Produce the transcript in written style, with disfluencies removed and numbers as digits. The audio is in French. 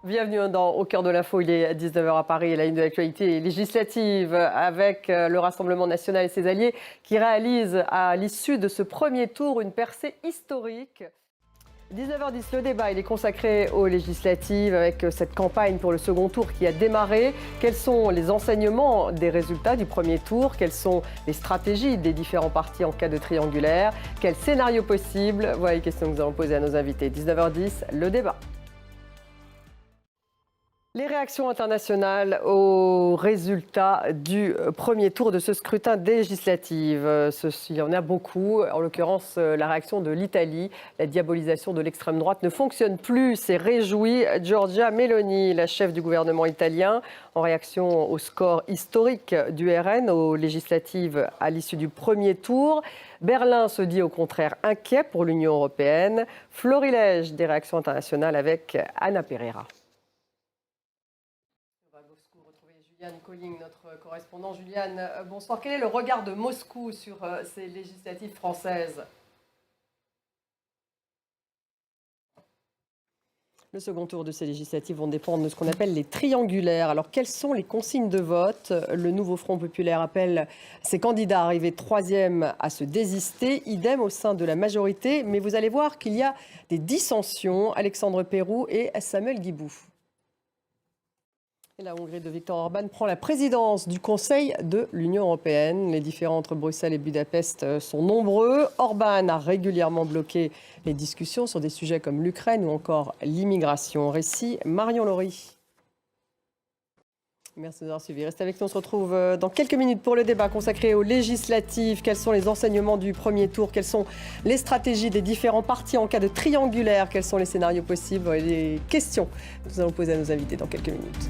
Bienvenue Au cœur de l'info, il est 19h à Paris et la une de l'actualité législative avec le Rassemblement national et ses alliés qui réalisent à l'issue de ce premier tour une percée historique. 19h10, le débat il est consacré aux législatives avec cette campagne pour le second tour qui a démarré. Quels sont les enseignements des résultats du premier tour? Quelles sont les stratégies des différents partis en cas de triangulaire? Quel scénario possible? Voilà les questions que nous allons poser à nos invités. 19h10, le débat. Les réactions internationales aux résultats du premier tour de ce scrutin législatif. Il y en a beaucoup. En l'occurrence, la réaction de l'Italie. La diabolisation de l'extrême droite ne fonctionne plus. C'est réjoui Giorgia Meloni, la chef du gouvernement italien, en réaction au score historique du RN aux législatives à l'issue du premier tour. Berlin se dit au contraire inquiet pour l'Union européenne. Florilège des réactions internationales avec Anna Pereira. Juliane Colling, notre correspondant. Juliane, bonsoir. Quel est le regard de Moscou sur ces législatives françaises? Le second tour de ces législatives vont dépendre de ce qu'on appelle les triangulaires. Alors, quelles sont les consignes de vote? Le nouveau Front populaire appelle ses candidats arrivés troisième à se désister. Idem au sein de la majorité. Mais vous allez voir qu'il y a des dissensions. Alexandre Pérou et Samuel Guibou. La Hongrie de Viktor Orban prend la présidence du Conseil de l'Union européenne. Les différends entre Bruxelles et Budapest sont nombreux. Orban a régulièrement bloqué les discussions sur des sujets comme l'Ukraine ou encore l'immigration. Récit Marion Laurie. Merci de nous avoir suivis. Restez avec nous, on se retrouve dans quelques minutes pour le débat consacré aux législatives. Quels sont les enseignements du premier tour? Quelles sont les stratégies des différents partis en cas de triangulaire? Quels sont les scénarios possibles? Les questions que nous allons poser à nos invités dans quelques minutes.